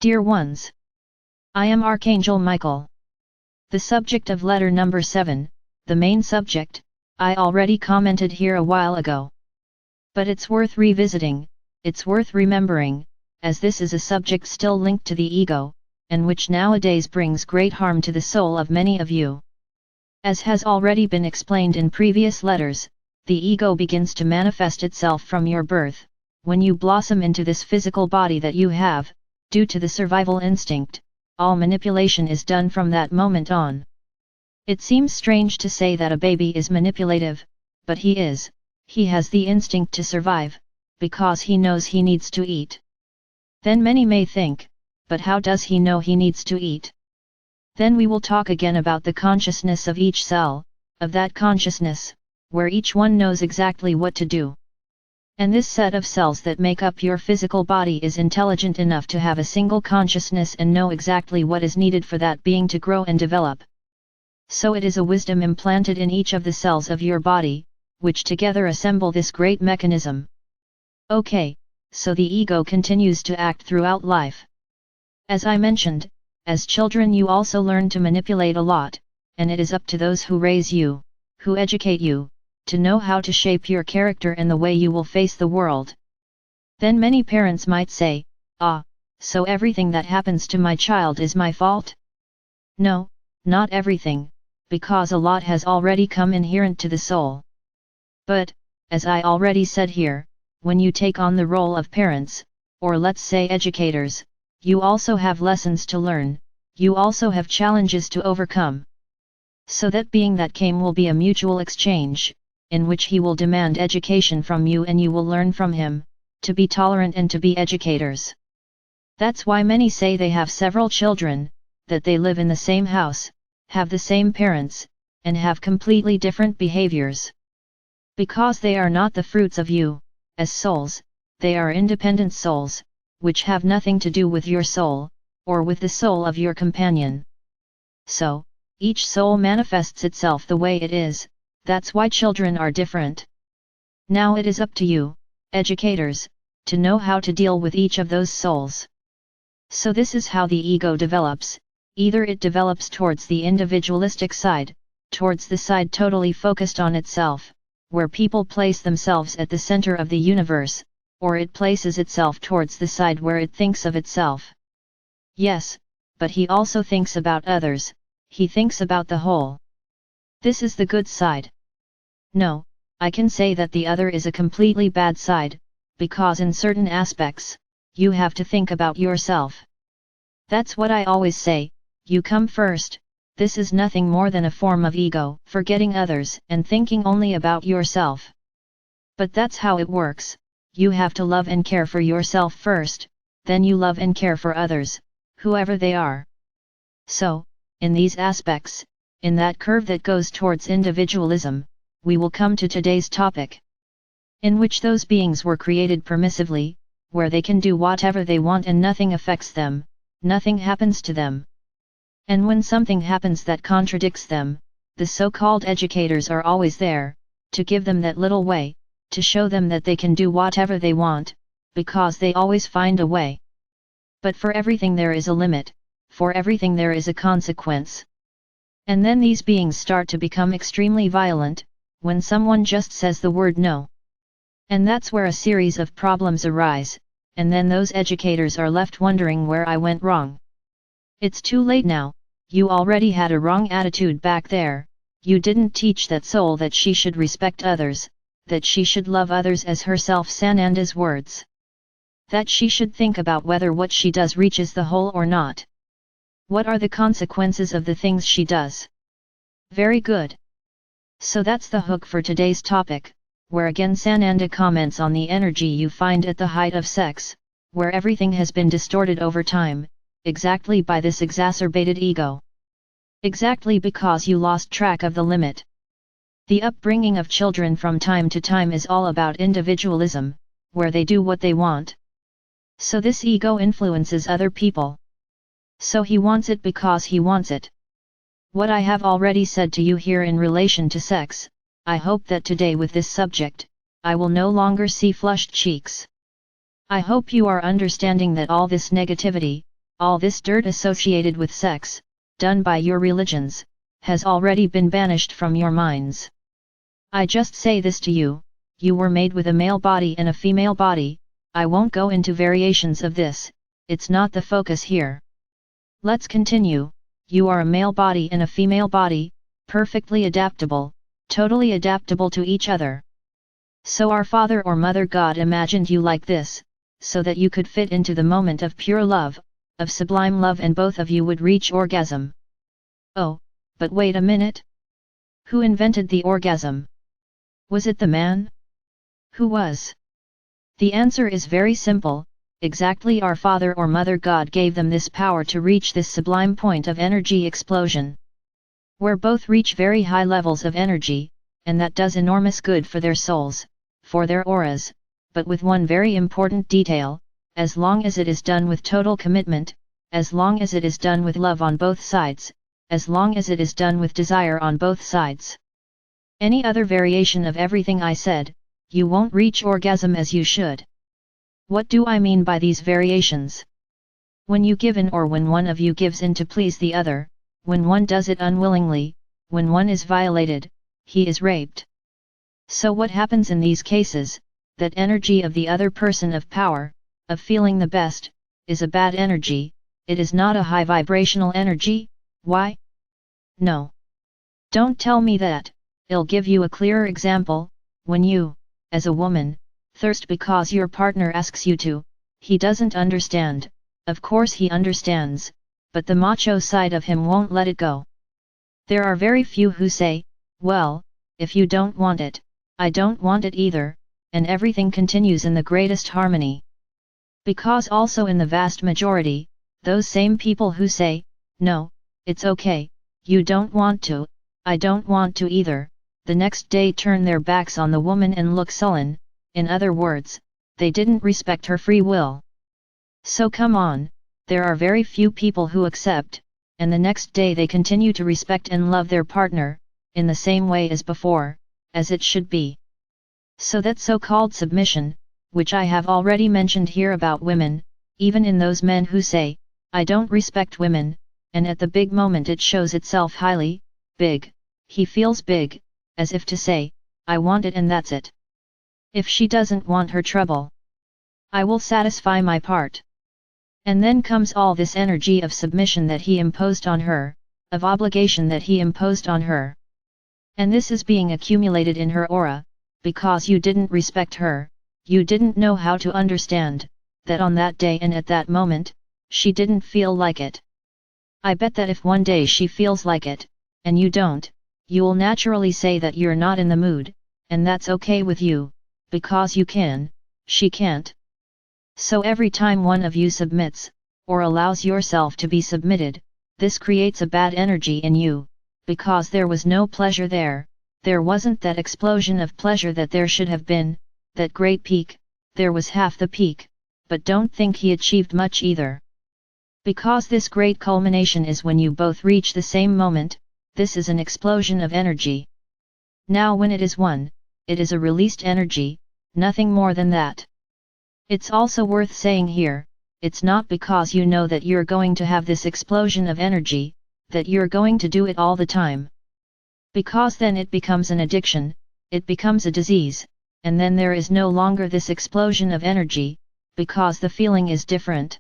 Dear ones, I am Archangel Michael. The subject of letter number 7, the main subject, I already commented here a while ago. But it's worth revisiting, it's worth remembering, as this is a subject still linked to the ego, and which nowadays brings great harm to the soul of many of you. As has already been explained in previous letters, the ego begins to manifest itself from your birth, when you blossom into this physical body that you have. Due to the survival instinct, all manipulation is done from that moment on. It seems strange to say that a baby is manipulative, but he is. He has the instinct to survive, because he knows he needs to eat. Then many may think, but how does he know he needs to eat? Then we will talk again about the consciousness of each cell, of that consciousness, where each one knows exactly what to do. And this set of cells that make up your physical body is intelligent enough to have a single consciousness and know exactly what is needed for that being to grow and develop. So it is a wisdom implanted in each of the cells of your body, which together assemble this great mechanism. Okay, so the ego continues to act throughout life. As I mentioned, as children you also learn to manipulate a lot, and it is up to those who raise you, who educate you, to know how to shape your character and the way you will face the world. Then many parents might say, so everything that happens to my child is my fault? No, not everything, because a lot has already come inherent to the soul. But, as I already said here, when you take on the role of parents, or let's say educators, you also have lessons to learn, you also have challenges to overcome. So that being that came will be a mutual exchange, in which he will demand education from you and you will learn from him, to be tolerant and to be educators. That's why many say they have several children, that they live in the same house, have the same parents, and have completely different behaviors. Because they are not the fruits of you, as souls, they are independent souls, which have nothing to do with your soul, or with the soul of your companion. So, each soul manifests itself the way it is. That's why children are different. Now it is up to you, educators, to know how to deal with each of those souls. So this is how the ego develops, either it develops towards the individualistic side, towards the side totally focused on itself, where people place themselves at the center of the universe, or it places itself towards the side where it thinks of itself. Yes, but he also thinks about others, he thinks about the whole. This is the good side. No, I can say that the other is a completely bad side, because in certain aspects, you have to think about yourself. That's what I always say, you come first. This is nothing more than a form of ego, forgetting others and thinking only about yourself. But that's how it works, you have to love and care for yourself first, then you love and care for others, whoever they are. So, in these aspects, in that curve that goes towards individualism, we will come to today's topic. In which those beings were created permissively, where they can do whatever they want and nothing affects them, nothing happens to them. And when something happens that contradicts them, the so-called educators are always there, to give them that little way, to show them that they can do whatever they want, because they always find a way. But for everything there is a limit, for everything there is a consequence. And then these beings start to become extremely violent, when someone just says the word no. And that's where a series of problems arise, and then those educators are left wondering where I went wrong. It's too late now, you already had a wrong attitude back there, you didn't teach that soul that she should respect others, that she should love others as herself, Sananda's words. That she should think about whether what she does reaches the whole or not. What are the consequences of the things she does? Very good. So that's the hook for today's topic, where again Sananda comments on the energy you find at the height of sex, where everything has been distorted over time, exactly by this exacerbated ego. Exactly because you lost track of the limit. The upbringing of children from time to time is all about individualism, where they do what they want. So this ego influences other people. So he wants it because he wants it. What I have already said to you here in relation to sex, I hope that today with this subject, I will no longer see flushed cheeks. I hope you are understanding that all this negativity, all this dirt associated with sex, done by your religions, has already been banished from your minds. I just say this to you, you were made with a male body and a female body. I won't go into variations of this, it's not the focus here. Let's continue. You are a male body and a female body, perfectly adaptable, totally adaptable to each other. So our Father or Mother God imagined you like this, so that you could fit into the moment of pure love, of sublime love, and both of you would reach orgasm. Oh, but wait a minute. Who invented the orgasm? Was it the man? Who was? The answer is very simple. Exactly, our Father or Mother God gave them this power to reach this sublime point of energy explosion, where both reach very high levels of energy, and that does enormous good for their souls, for their auras, but with one very important detail: as long as it is done with total commitment, as long as it is done with love on both sides, as long as it is done with desire on both sides. Any other variation of everything I said, you won't reach orgasm as you should. What do I mean by these variations? When you give in, or when one of you gives in to please the other, when one does it unwillingly, when one is violated, he is raped. So what happens in these cases? That energy of the other person of power, of feeling the best, is a bad energy, it is not a high vibrational energy. Why? No. Don't tell me that. I'll give you a clearer example. When you, as a woman, thirst because your partner asks you to, he doesn't understand. Of course he understands, but the macho side of him won't let it go. There are very few who say, well, if you don't want it, I don't want it either, and everything continues in the greatest harmony. Because also in the vast majority, those same people who say, no, it's okay, you don't want to, I don't want to either, the next day turn their backs on the woman and look sullen. In other words, they didn't respect her free will. So come on, there are very few people who accept, and the next day they continue to respect and love their partner, in the same way as before, as it should be. So that so-called submission, which I have already mentioned here about women, even in those men who say, I don't respect women, and at the big moment it shows itself highly, big, he feels big, as if to say, I want it and that's it. If she doesn't want her trouble, I will satisfy my part. And then comes all this energy of submission that he imposed on her, of obligation that he imposed on her. And this is being accumulated in her aura, because you didn't respect her, you didn't know how to understand, that on that day and at that moment, she didn't feel like it. I bet that if one day she feels like it, and you don't, you'll naturally say that you're not in the mood, and that's okay with you, because you can, she can't. So every time one of you submits, or allows yourself to be submitted, this creates a bad energy in you, because there was no pleasure there, there wasn't that explosion of pleasure that there should have been, that great peak, there was half the peak, but don't think he achieved much either. Because this great culmination is when you both reach the same moment, this is an explosion of energy. Now when it is one, it is a released energy, nothing more than that. It's also worth saying here, it's not because you know that you're going to have this explosion of energy, that you're going to do it all the time. Because then it becomes an addiction, it becomes a disease, and then there is no longer this explosion of energy, because the feeling is different.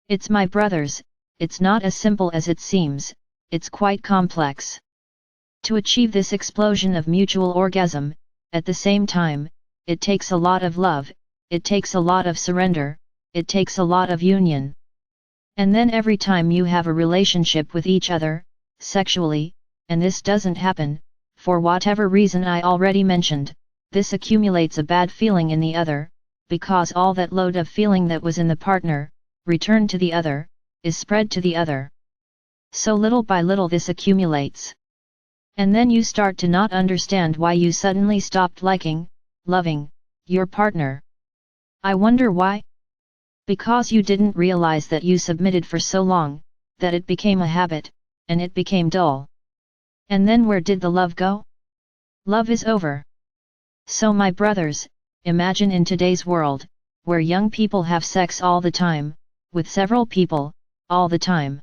It's my brothers, it's not as simple as it seems, it's quite complex. To achieve this explosion of mutual orgasm, at the same time, it takes a lot of love, it takes a lot of surrender, it takes a lot of union. And then every time you have a relationship with each other, sexually, and this doesn't happen, for whatever reason I already mentioned, this accumulates a bad feeling in the other, because all that load of feeling that was in the partner, returned to the other, is spread to the other. So little by little this accumulates. And then you start to not understand why you suddenly stopped liking, loving, your partner. I wonder why? Because you didn't realize that you submitted for so long, that it became a habit, and it became dull. And then where did the love go? Love is over. So my brothers, imagine in today's world, where young people have sex all the time, with several people, all the time.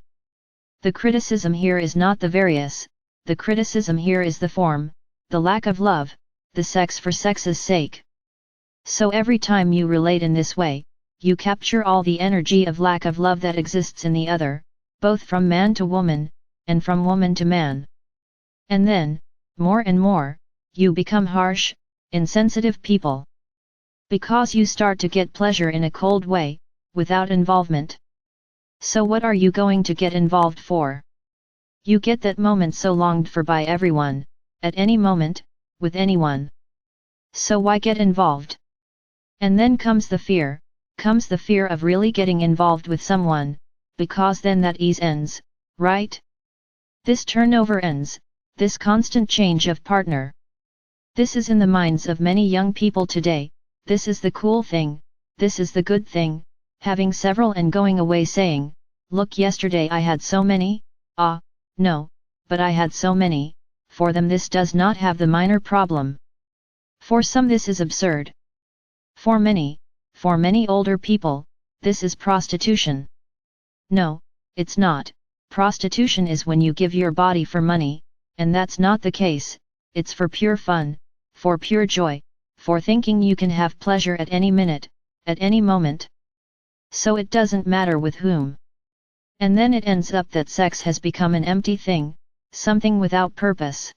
The criticism here is not the various, the criticism here is the form, the lack of love, the sex for sex's sake. So every time you relate in this way, you capture all the energy of lack of love that exists in the other, both from man to woman, and from woman to man. And then, more and more, you become harsh, insensitive people. Because you start to get pleasure in a cold way, without involvement. So what are you going to get involved for? You get that moment so longed for by everyone, at any moment, with anyone. So why get involved? And then comes the fear of really getting involved with someone, because then that ease ends, right? This turnover ends, this constant change of partner. This is in the minds of many young people today, this is the cool thing, this is the good thing, having several and going away saying, look, yesterday I had so many, no, but I had so many. For them this does not have the minor problem. For some this is absurd. For many older people, this is prostitution. No, it's not. Prostitution is when you give your body for money, and that's not the case. It's for pure fun, for pure joy, for thinking you can have pleasure at any minute, at any moment. So it doesn't matter with whom. And then it ends up that sex has become an empty thing, something without purpose.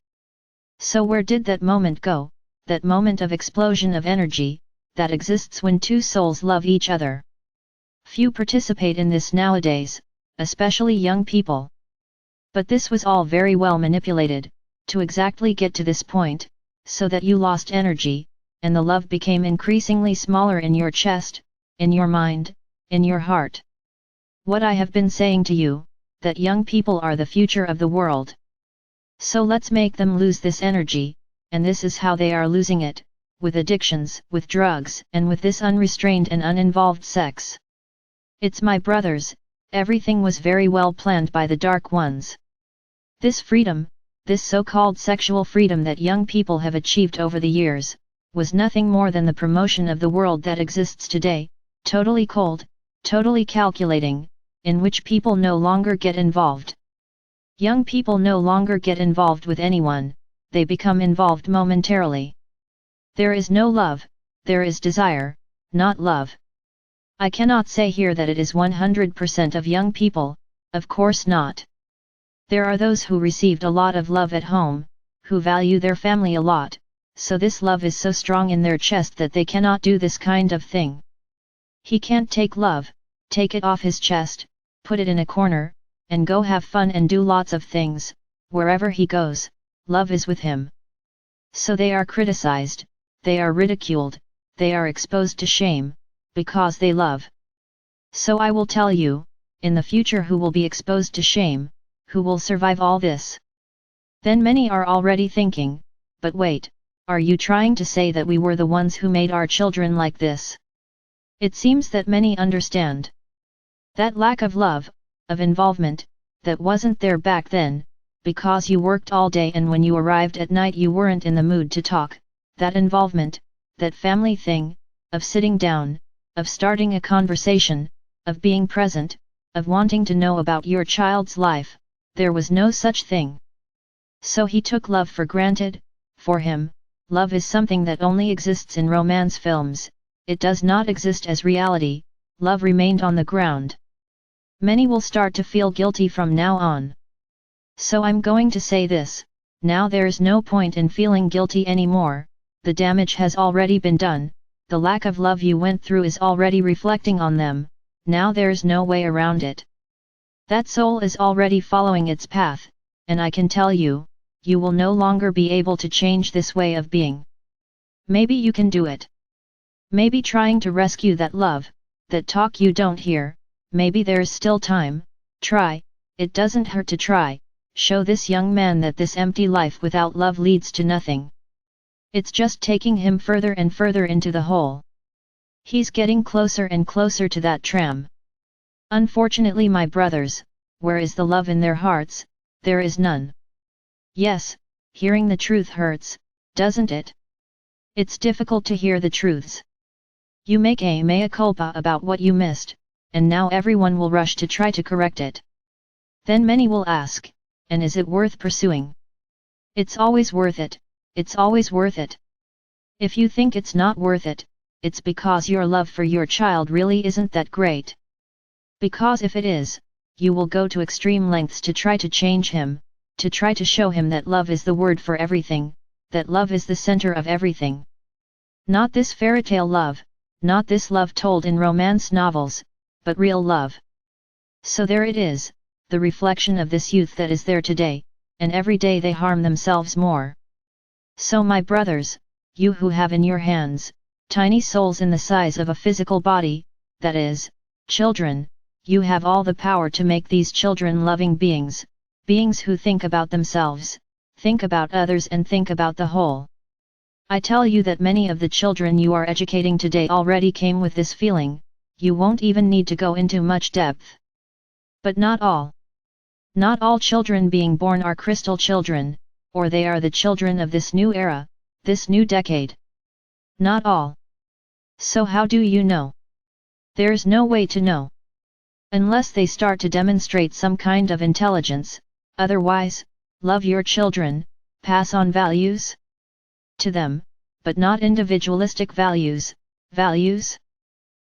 So where did that moment go, that moment of explosion of energy, that exists when two souls love each other? Few participate in this nowadays, especially young people. But this was all very well manipulated, to exactly get to this point, so that you lost energy, and the love became increasingly smaller in your chest, in your mind, in your heart. What I have been saying to you, that young people are the future of the world. So let's make them lose this energy, and this is how they are losing it, with addictions, with drugs, and with this unrestrained and uninvolved sex. It's my brothers, everything was very well planned by the dark ones. This freedom, this so-called sexual freedom that young people have achieved over the years, was nothing more than the promotion of the world that exists today, totally cold, totally calculating, in which people no longer get involved. Young people no longer get involved with anyone, they become involved momentarily. There is no love, there is desire, not love. I cannot say here that it is 100% of young people, of course not. There are those who received a lot of love at home, who value their family a lot, so this love is so strong in their chest that they cannot do this kind of thing. He can't take love, take it off his chest, put it in a corner, and go have fun and do lots of things. Wherever he goes, love is with him. So they are criticized, they are ridiculed, they are exposed to shame, because they love. So I will tell you, in the future who will be exposed to shame, who will survive all this? Then many are already thinking, but wait, are you trying to say that we were the ones who made our children like this? It seems that many understand. That lack of love, of involvement, that wasn't there back then, because you worked all day and when you arrived at night you weren't in the mood to talk, that involvement, that family thing, of sitting down, of starting a conversation, of being present, of wanting to know about your child's life, there was no such thing. So he took love for granted. For him, love is something that only exists in romance films, it does not exist as reality. Love remained on the ground. Many will start to feel guilty from now on. So I'm going to say this, now there's no point in feeling guilty anymore, the damage has already been done, the lack of love you went through is already reflecting on them, now there's no way around it. That soul is already following its path, and I can tell you, you will no longer be able to change this way of being. Maybe you can do it. Maybe trying to rescue that love, that talk you don't hear, maybe there's still time, try, it doesn't hurt to try, show this young man that this empty life without love leads to nothing. It's just taking him further and further into the hole. He's getting closer and closer to that tram. Unfortunately, my brothers, where is the love in their hearts? There is none. Yes, hearing the truth hurts, doesn't it? It's difficult to hear the truths. You make a mea culpa about what you missed, and now everyone will rush to try to correct it. Then many will ask, and is it worth pursuing? It's always worth it, it's always worth it. If you think it's not worth it, it's because your love for your child really isn't that great. Because if it is, you will go to extreme lengths to try to change him, to try to show him that love is the word for everything, that love is the center of everything. Not this fairy tale love, not this love told in romance novels, but real love. So there it is, the reflection of this youth that is there today, and every day they harm themselves more. So my brothers, you who have in your hands, tiny souls in the size of a physical body, that is, children, you have all the power to make these children loving beings, beings who think about themselves, think about others and think about the whole. I tell you that many of the children you are educating today already came with this feeling, you won't even need to go into much depth. But not all. Not all children being born are crystal children, or they are the children of this new era, this new decade. Not all. So how do you know? There's no way to know. Unless they start to demonstrate some kind of intelligence, otherwise, love your children, pass on values to them, but not individualistic values, values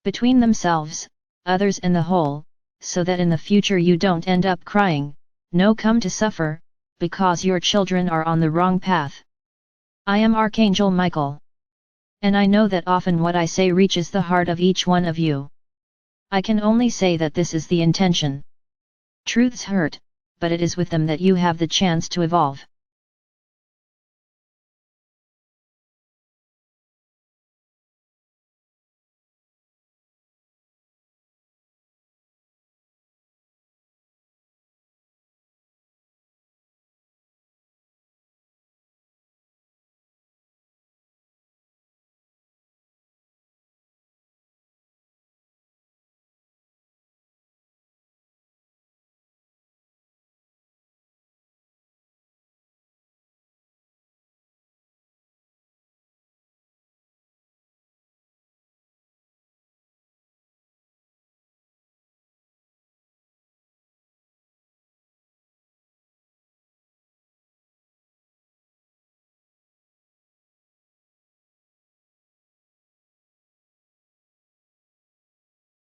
between themselves, others and the whole, so that in the future you don't end up crying, no come to suffer, because your children are on the wrong path. I am Archangel Michael. And I know that often what I say reaches the heart of each one of you. I can only say that this is the intention. Truths hurt, but it is with them that you have the chance to evolve.